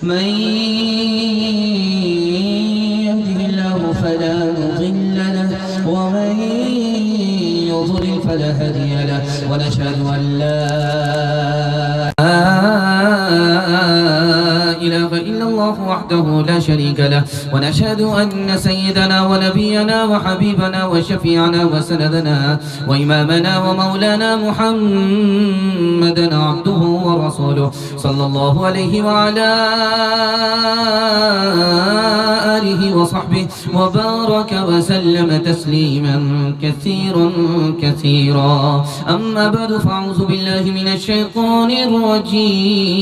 من يهده الله فلا مضل له ومن يضلل فلا هادي له ونشهد أن لا إله إلا الله وحده لا شريك له ونشهد أن سيدنا ونبينا وحبيبنا وشفيعنا وسندنا وإمامنا ومولانا محمدا عبده ورسوله صلى الله عليه وعلى آله وصحبه وبارك وسلم تسليما كثيرا كثيرا. أما بعد فأعوذ بالله من الشيطان الرجيم.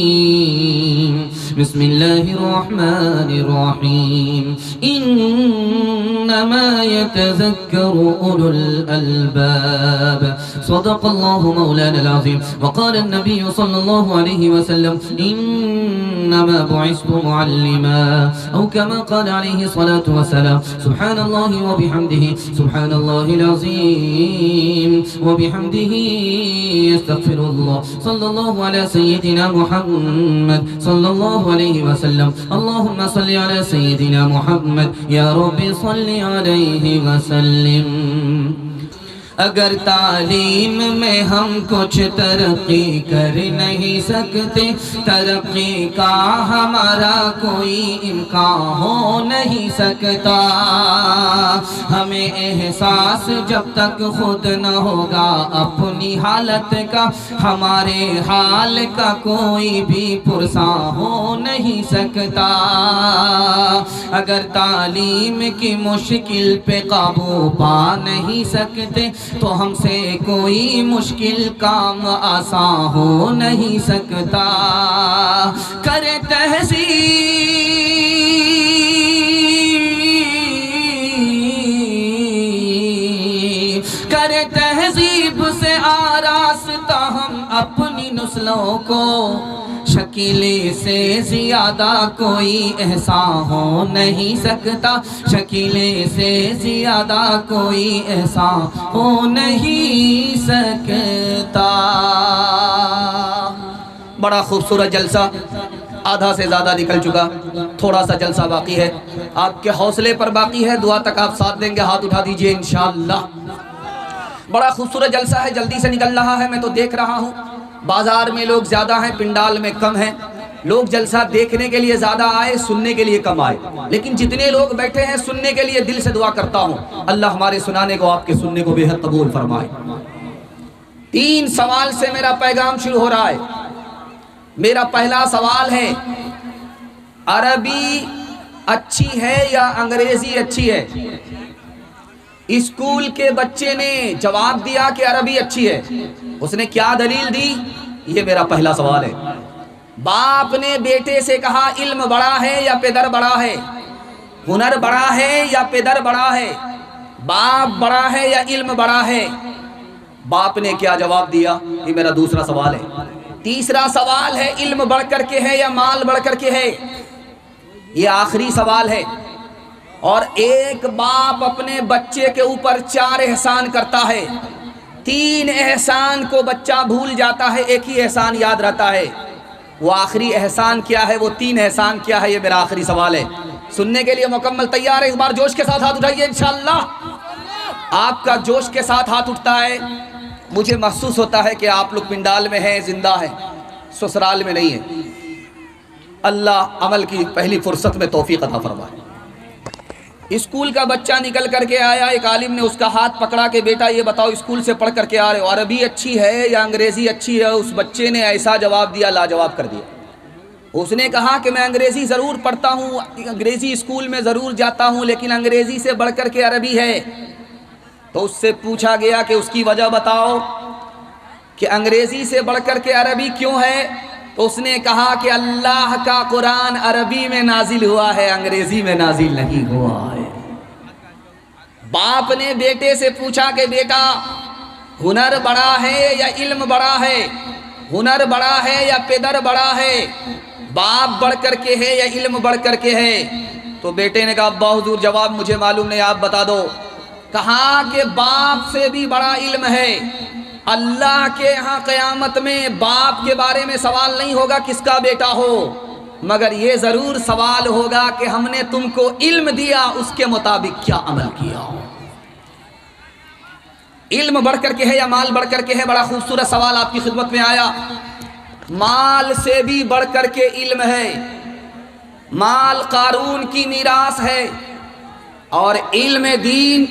بسم الله الرحمن الرحيم. إنما يتذكر أولو الألباب. صدق الله مولانا العظيم. وقال النبي صلى الله عليه وسلم إنما بعثت معلما أو كما قال عليه الصلاة والسلام. سبحان الله وبحمده سبحان الله العظيم وبحمده يستغفر الله. صلى الله على سيدنا محمد صلى الله عليه وسلم. اللهم صل على سيدنا محمد يا رب صل عليه وسلم. اگر تعلیم میں ہم کچھ ترقی کر نہیں سکتے ترقی کا ہمارا کوئی امکان ہو نہیں سکتا. ہمیں احساس جب تک خود نہ ہوگا اپنی حالت کا ہمارے حال کا کوئی بھی پرساں ہو نہیں سکتا. اگر تعلیم کی مشکل پہ قابو پا نہیں سکتے تو ہم سے کوئی مشکل کام آسان ہو نہیں سکتا. کرے تہذیب سے آراستہ ہم اپنی نسلوں کو شکیل سے زیادہ کوئی احسان ہو نہیں سکتا. شکیل سے زیادہ کوئی احسان ہو نہیں سکتا. بڑا خوبصورت جلسہ آدھا سے زیادہ نکل چکا. تھوڑا سا جلسہ باقی ہے. آپ کے حوصلے پر باقی ہے. دعا تک آپ ساتھ دیں گے. ہاتھ اٹھا دیجئے انشاءاللہ. بڑا خوبصورت جلسہ ہے. جلدی سے نکل رہا ہے. میں تو دیکھ رہا ہوں بازار میں لوگ زیادہ ہیں پنڈال میں کم ہیں. لوگ جلسہ دیکھنے کے لیے زیادہ آئے سننے کے لیے کم آئے. لیکن جتنے لوگ بیٹھے ہیں سننے کے لیے دل سے دعا کرتا ہوں اللہ ہمارے سنانے کو آپ کے سننے کو بے حد قبول فرمائے. 3 سوال سے میرا پیغام شروع ہو رہا ہے. میرا پہلا سوال ہے عربی اچھی ہے یا انگریزی اچھی ہے؟ اسکول کے بچے نے جواب دیا کہ عربی اچھی ہے. اس نے کیا دلیل دی؟ یہ میرا پہلا سوال ہے. باپ نے بیٹے سے کہا علم بڑا ہے یا پدر بڑا ہے؟ ہنر بڑا ہے یا پدر بڑا ہے؟ باپ بڑا ہے یا علم بڑا ہے؟ باپ نے کیا جواب دیا؟ یہ میرا دوسرا سوال ہے. تیسرا سوال ہے علم بڑھ کر کے ہے یا مال بڑھ کر کے ہے؟ یہ آخری سوال ہے. اور ایک باپ اپنے بچے کے اوپر 4 احسان کرتا ہے. 3 احسان کو بچہ بھول جاتا ہے. ایک ہی احسان یاد رہتا ہے. وہ آخری احسان کیا ہے؟ وہ 3 احسان کیا ہے؟ یہ میرا آخری سوال ہے. سننے کے لیے مکمل تیار ہے؟ اس بار جوش کے ساتھ ہاتھ اٹھائیے انشاءاللہ. آپ کا جوش کے ساتھ ہاتھ اٹھتا ہے. مجھے محسوس ہوتا ہے کہ آپ لوگ پنڈال میں ہیں زندہ ہیں سسرال میں نہیں ہیں. اللہ عمل کی پہلی فرصت میں توفیق عطا فرمائے. اسکول کا بچہ نکل کر کے آیا. ایک عالم نے اس کا ہاتھ پکڑا کہ بیٹا یہ بتاؤ اسکول سے پڑھ کر کے آ رہے ہو عربی اچھی ہے یا انگریزی اچھی ہے؟ اس بچے نے ایسا جواب دیا لاجواب کر دیا. اس نے کہا کہ میں انگریزی ضرور پڑھتا ہوں انگریزی اسکول میں ضرور جاتا ہوں لیکن انگریزی سے بڑھ کر کے عربی ہے. تو اس سے پوچھا گیا کہ اس کی وجہ بتاؤ کہ انگریزی سے بڑھ کر کے عربی کیوں ہے؟ تو اس نے کہا کہ اللہ کا قرآن عربی میں نازل ہوا ہے انگریزی میں نازل نہیں ہوا ہے. باپ نے بیٹے سے پوچھا کہ بیٹا ہنر بڑا ہے یا علم بڑا ہے؟ ہنر بڑا ہے یا پدر بڑا ہے؟ باپ بڑھ کر کے ہے یا علم بڑھ کر کے ہے؟ تو بیٹے نے کہا ابا حضور جواب مجھے معلوم نہیں آپ بتا دو. کہا کہ باپ سے بھی بڑا علم ہے. اللہ کے ہاں قیامت میں باپ کے بارے میں سوال نہیں ہوگا کس کا بیٹا ہو. مگر یہ ضرور سوال ہوگا کہ ہم نے تم کو علم دیا، اس کے مطابق کیا عمل کیا؟ علم بڑھ کر کے ہے یا مال بڑھ کر کے ہے؟ بڑا خوبصورت سوال آپ کی خدمت میں آیا۔ مال سے بھی بڑھ کر کے علم ہے۔ مال قارون کی میراث ہے، اور علم دین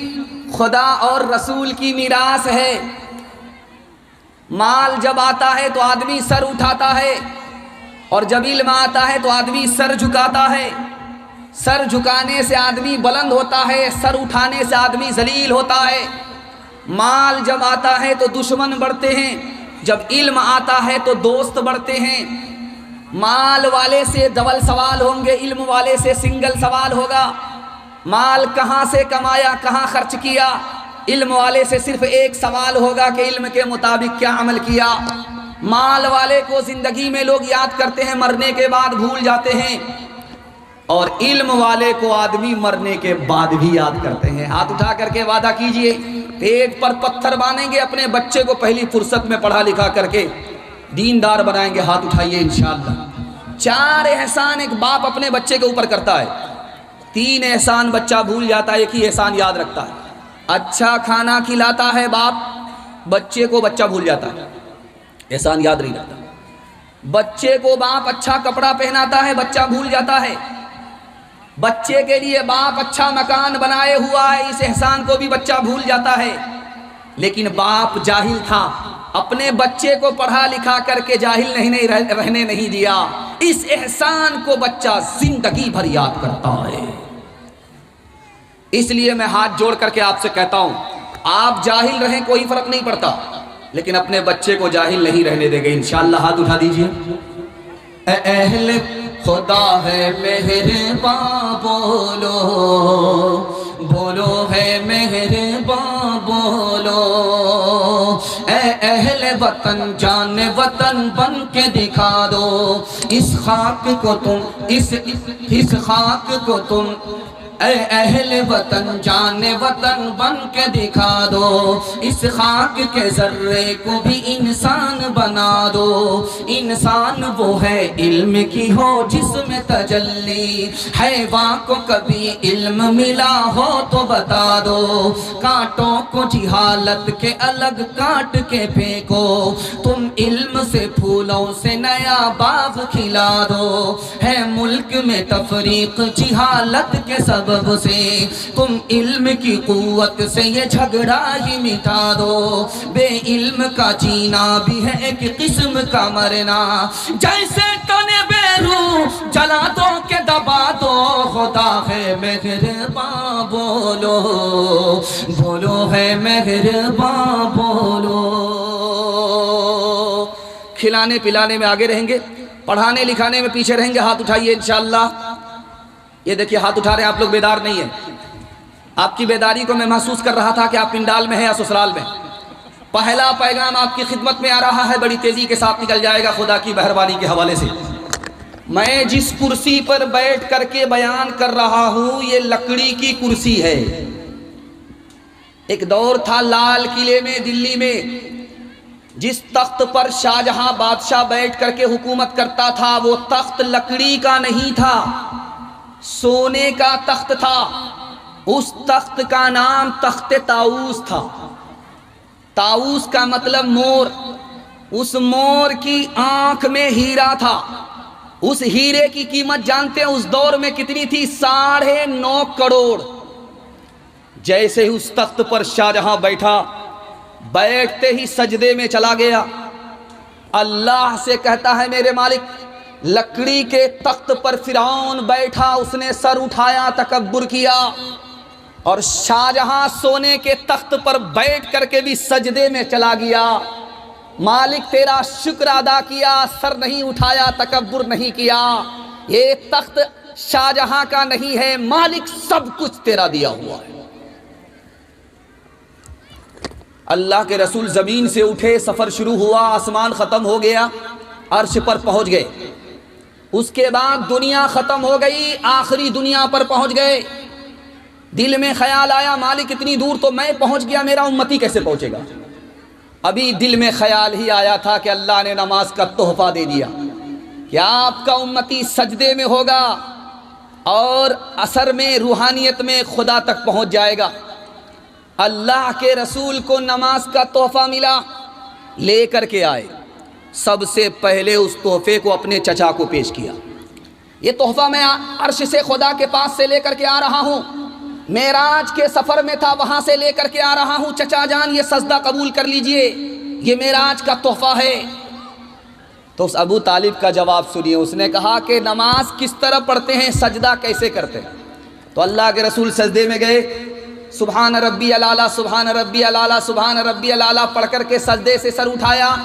خدا اور رسول کی میراث ہے۔ مال جب آتا ہے تو آدمی سر اٹھاتا ہے، اور جب علم آتا ہے تو آدمی سر جھکاتا ہے۔ سر جھکانے سے آدمی بلند ہوتا ہے، سر اٹھانے سے آدمی ذلیل ہوتا ہے۔ مال جب آتا ہے تو دشمن بڑھتے ہیں، جب علم آتا ہے تو دوست بڑھتے ہیں۔ مال والے سے ڈبل سوال ہوں گے، علم والے سے سنگل سوال ہوگا۔ مال کہاں سے کمایا، کہاں خرچ کیا؟ علم والے سے صرف ایک سوال ہوگا کہ علم کے مطابق کیا عمل کیا۔ مال والے کو زندگی میں لوگ یاد کرتے ہیں، مرنے کے بعد بھول جاتے ہیں، اور علم والے کو آدمی مرنے کے بعد بھی یاد کرتے ہیں۔ ہاتھ اٹھا کر کے وعدہ کیجئے، پیٹ پر پتھر باندھیں گے، اپنے بچے کو پہلی فرصت میں پڑھا لکھا کر کے دیندار بنائیں گے۔ ہاتھ اٹھائیے انشاءاللہ۔ 4 احسان ایک باپ اپنے بچے کے اوپر کرتا ہے، 3 احسان بچہ بھول جاتا ہے، ایک ہی احسان یاد رکھتا ہے۔ اچھا کھانا کھلاتا ہے باپ بچے کو، بچہ بھول جاتا ہے، احسان یاد نہیں رہتا۔ بچے کو باپ اچھا کپڑا پہناتا ہے، بچہ بھول جاتا ہے۔ بچے کے لیے باپ اچھا مکان بنائے ہوا ہے، اس احسان کو بھی بچہ بھول جاتا ہے۔ لیکن باپ جاہل تھا، اپنے بچے کو پڑھا لکھا کر کے جاہل رہنے نہیں دیا، اس احسان کو بچہ زندگی بھر یاد کرتا ہے۔ اس لیے میں ہاتھ جوڑ کر کے آپ سے کہتا ہوں، آپ جاہل رہیں کوئی فرق نہیں پڑتا، لیکن اپنے بچے کو جاہل نہیں رہنے دیں گے انشاءاللہ۔ ہاتھ اٹھا دیجئے۔ اے اہل خدا ہے مہرباں بولو، بولو ہے مہرباں بولو، اے اہل وطن جان وطن بن کے دکھا دو، اس خاک کو تم اس خاک کو تم، اے اہل وطن جان وطن بن کے دکھا دو، اس خاک کے ذرے کو بھی انسان بنا دو۔ انسان وہ ہے علم کی ہو جس میں تجلی، حیوان کو کبھی علم ملا ہو تو بتا دو، کانٹوں کو جہالت کے الگ کاٹ کے پھینکو، تم علم سے پھولوں سے نیا باغ کھلا دو، ہے ملک میں تفریق جہالت کے سبب سے، تم علم کی قوت سے یہ جھگڑا ہی مٹا دو، بے علم کا جینا بھی ہے ایک قسم کا مرنا، جیسے تنے بے روح جلا دو کہ دبا دو، خدا ہے مہرباں بولو، بولو ہے مہرباں بولو۔ کھلانے پلانے میں آگے رہیں گے، پڑھانے لکھانے میں پیچھے رہیں گے۔ ہاتھ اٹھائیے انشاءاللہ۔ یہ دیکھیے ہاتھ اٹھا رہے ہیں آپ لوگ، بیدار نہیں ہیں۔ آپ کی بیداری کو میں محسوس کر رہا تھا کہ آپ پنڈال میں ہیں یا سسرال میں۔ پہلا پیغام آپ کی خدمت میں آ رہا ہے، بڑی تیزی کے ساتھ نکل جائے گا خدا کی مہربانی کے حوالے سے۔ میں جس کرسی پر بیٹھ کر کے بیان کر رہا ہوں یہ لکڑی کی کرسی ہے۔ ایک دور تھا لال قلعے میں دلی میں، جس تخت پر شاہجہاں بادشاہ بیٹھ کر کے حکومت کرتا تھا وہ تخت لکڑی کا نہیں تھا، سونے کا تخت تھا۔ اس تخت کا نام تخت طاؤس تھا۔ طاؤس کا مطلب مور۔ اس مور کی آنکھ میں ہیرا تھا۔ اس ہیرے کی قیمت جانتے ہیں اس دور میں کتنی تھی؟ 9.5 کروڑ۔ جیسے ہی اس تخت پر شاہجہاں بیٹھا، بیٹھتے ہی سجدے میں چلا گیا، اللہ سے کہتا ہے میرے مالک، لکڑی کے تخت پر فرعون بیٹھا، اس نے سر اٹھایا، تکبر کیا، اور شاہجہاں سونے کے تخت پر بیٹھ کر کے بھی سجدے میں چلا گیا۔ مالک تیرا شکر ادا کیا، سر نہیں اٹھایا، تکبر نہیں کیا۔ یہ تخت شاہجہاں کا نہیں ہے، مالک سب کچھ تیرا دیا ہوا ہے۔ اللہ کے رسول زمین سے اٹھے، سفر شروع ہوا، آسمان ختم ہو گیا، عرش پر پہنچ گئے۔ اس کے بعد دنیا ختم ہو گئی، آخری دنیا پر پہنچ گئے۔ دل میں خیال آیا مالک اتنی دور تو میں پہنچ گیا، میرا امتی کیسے پہنچے گا؟ ابھی دل میں خیال ہی آیا تھا کہ اللہ نے نماز کا تحفہ دے دیا۔ کہ آپ کا امتی سجدے میں ہوگا اور اثر میں روحانیت میں خدا تک پہنچ جائے گا۔ اللہ کے رسول کو نماز کا تحفہ ملا، لے کر کے آئے، سب سے پہلے اس تحفے کو اپنے چچا کو پیش کیا۔ یہ تحفہ میں عرش سے خدا کے پاس سے لے کر کے آ رہا ہوں، معراج کے سفر میں تھا وہاں سے لے کر کے آ رہا ہوں، چچا جان یہ سجدہ قبول کر لیجئے، یہ معراج کا تحفہ ہے۔ تو اس ابو طالب کا جواب سنیے، اس نے کہا کہ نماز کس طرح پڑھتے ہیں، سجدہ کیسے کرتے ہیں؟ تو اللہ کے رسول سجدے میں گئے، سبحان ربی الاعلیٰ سبحان ربی الاعلیٰ سبحان ربی الاعلیٰ پڑھ کر کے سجدے سے سر اٹھایا۔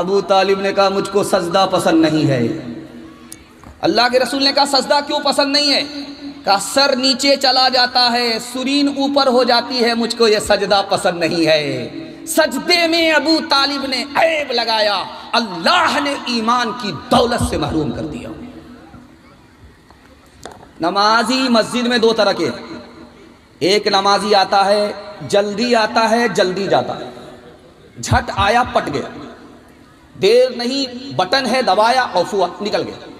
ابو طالب نے کہا مجھ کو سجدہ پسند نہیں ہے۔ اللہ کے رسول نے کہا سجدہ کیوں پسند نہیں ہے؟ کہا سر نیچے چلا جاتا ہے، سرین اوپر ہو جاتی ہے، مجھ کو یہ سجدہ پسند نہیں ہے۔ سجدے میں ابو طالب نے عیب لگایا، اللہ نے ایمان کی دولت سے محروم کر دیا۔ نمازی مسجد میں دو طرح کے، ایک نمازی آتا ہے جلدی آتا ہے جلدی جاتا ہے، جھٹ آیا پٹ گیا، دیر نہیں بٹن ہے دبایا اور فوا نکل گیا۔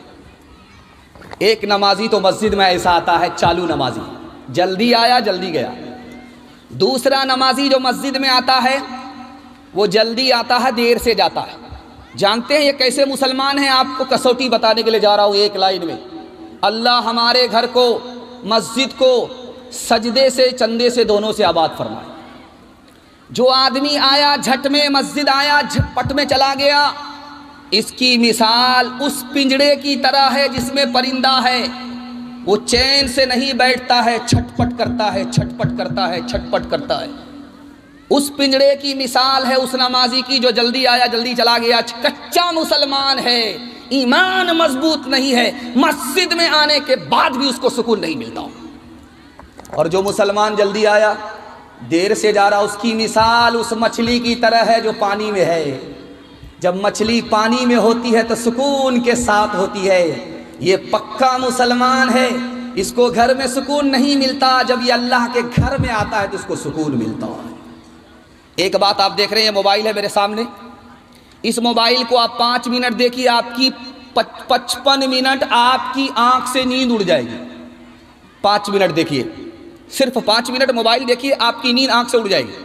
ایک نمازی تو مسجد میں ایسا آتا ہے چالو نمازی، جلدی آیا جلدی گیا۔ دوسرا نمازی جو مسجد میں آتا ہے وہ جلدی آتا ہے دیر سے جاتا ہے۔ جانتے ہیں یہ کیسے مسلمان ہیں؟ آپ کو کسوٹی بتانے کے لیے جا رہا ہوں ایک لائن میں۔ اللہ ہمارے گھر کو، مسجد کو سجدے سے چندے سے دونوں سے آباد فرمائے۔ جو آدمی آیا جھٹ میں مسجد آیا جھٹپٹ میں چلا گیا، اس کی مثال اس پنجڑے کی طرح ہے جس میں پرندہ ہے، وہ چین سے نہیں بیٹھتا ہے، چھٹپٹ کرتا ہے چھٹپٹ کرتا ہے چھٹپٹ کرتا ہے۔ اس پنجڑے کی مثال ہے اس نمازی کی جو جلدی آیا جلدی چلا گیا، کچا مسلمان ہے، ایمان مضبوط نہیں ہے، مسجد میں آنے کے بعد بھی اس کو سکون نہیں ملتا۔ اور جو مسلمان جلدی آیا دیر سے جا رہا، اس کی مثال اس مچھلی کی طرح ہے جو پانی میں ہے۔ جب مچھلی پانی میں ہوتی ہے تو سکون کے ساتھ ہوتی ہے، یہ پکا مسلمان ہے، اس کو گھر میں سکون نہیں ملتا، جب یہ اللہ کے گھر میں آتا ہے تو اس کو سکون ملتا ہے۔ ایک بات آپ دیکھ رہے ہیں، موبائل ہے میرے سامنے، اس موبائل کو آپ 5 منٹ دیکھیے، آپ کی 55 منٹ آپ کی آنکھ سے نیند اڑ جائے گی۔ 5 منٹ دیکھیے، صرف 5 منٹ موبائل دیکھیے، آپ کی نیند آنکھ سے اڑ جائے گی۔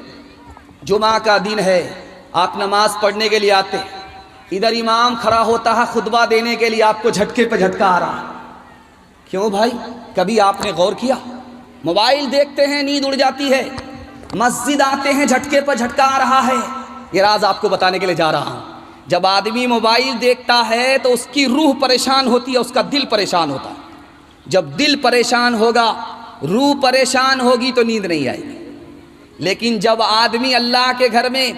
جمعہ کا دن ہے، آپ نماز پڑھنے کے لیے آتے ہیں، ادھر امام کھڑا ہوتا ہے خطبہ دینے کے لیے، آپ کو جھٹکے پہ جھٹکا آ رہا ہے۔ کیوں بھائی؟ کبھی آپ نے غور کیا؟ موبائل دیکھتے ہیں نیند اڑ جاتی ہے، مسجد آتے ہیں جھٹکے پہ جھٹکا آ رہا ہے۔ یہ راز آپ کو بتانے کے لیے جا رہا ہوں۔ جب آدمی موبائل دیکھتا ہے تو اس کی روح پریشان ہوتی ہے، اس کا دل پریشان ہوتا ہے۔ جب دل پریشان ہوگا، روح پریشان ہوگی تو نیند نہیں آئے گی۔ لیکن جب آدمی اللہ کے گھر میں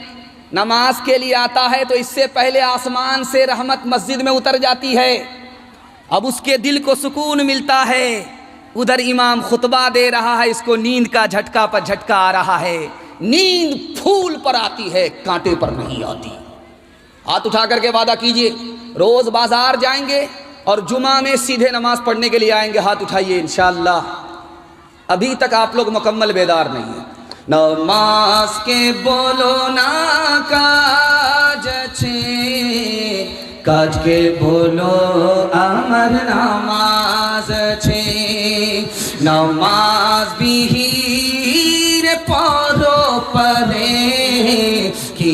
نماز کے لیے آتا ہے تو اس سے پہلے آسمان سے رحمت مسجد میں اتر جاتی ہے، اب اس کے دل کو سکون ملتا ہے۔ ادھر امام خطبہ دے رہا ہے، اس کو نیند کا جھٹکا پر جھٹکا آ رہا ہے۔ نیند پھول پر آتی ہے، کانٹے پر نہیں آتی۔ ہاتھ اٹھا کر کے وعدہ کیجئے، روز بازار جائیں گے اور جمعہ میں سیدھے نماز پڑھنے کے لیے آئیں گے۔ ہاتھ اٹھائیے انشاءاللہ۔ ابھی تک آپ لوگ مکمل بیدار نہیں ہیں۔ نماز کے بولو نا کاج چھے، کاج کے بولو امر نماز چھے، نماز বিহীর পরপরে কি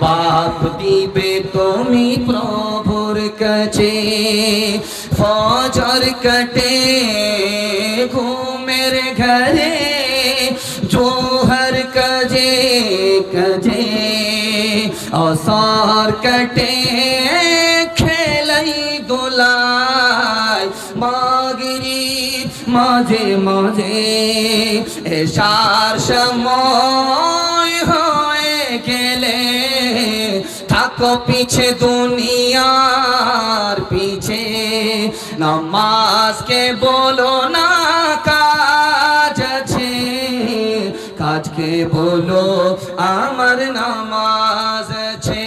বাপ দিবে তুমি প্রভুর কাছে, ফজর কাটে ঘুমের ঘরে জোহর কাজে কাজে, আসর কাটে খেলাই দোলায়, মাগরিব মাঝে মাঝে এশার সময় হয়ে গেলে থাকো পিছে দুনিয়ার পিছে, নামাজকে বলো না কাজ আছে, কাজকে বলো আমার নামাজ আছে।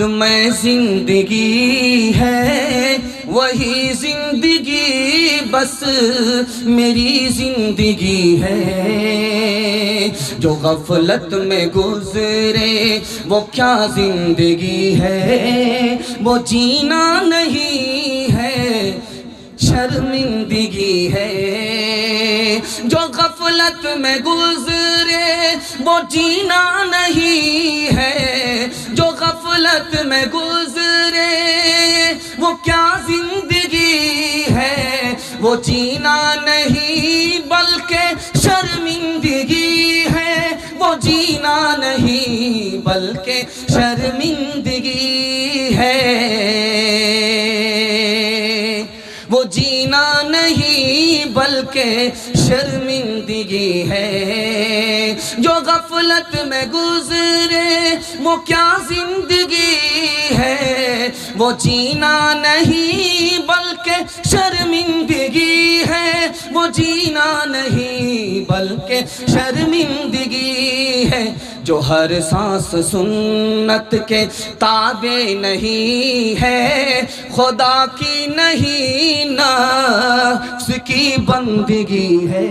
میں زندگی ہے وہی زندگی بس میری زندگی ہے، جو غفلت میں گزرے وہ کیا زندگی ہے، وہ جینا نہیں ہے شرمندگی ہے، جو غفلت میں گزرے وہ جینا نہیں ہے، جو غفلت میں گزرے وہ کیا زندگی ہے، وہ جینا نہیں بلکہ شرمندگی ہے، وہ جینا نہیں بلکہ شرمندگی ہے، وہ جینا نہیں بلکہ شرمندگی ہے، جو غفلت میں گزرے وہ کیا زندگی ہے، وہ جینا نہیں بلکہ شرمندگی ہے، وہ جینا نہیں بلکہ شرمندگی ہے، جو ہر سانس سنت کے تابع نہیں ہے، خدا کی نہیں نفس کی بندگی ہے،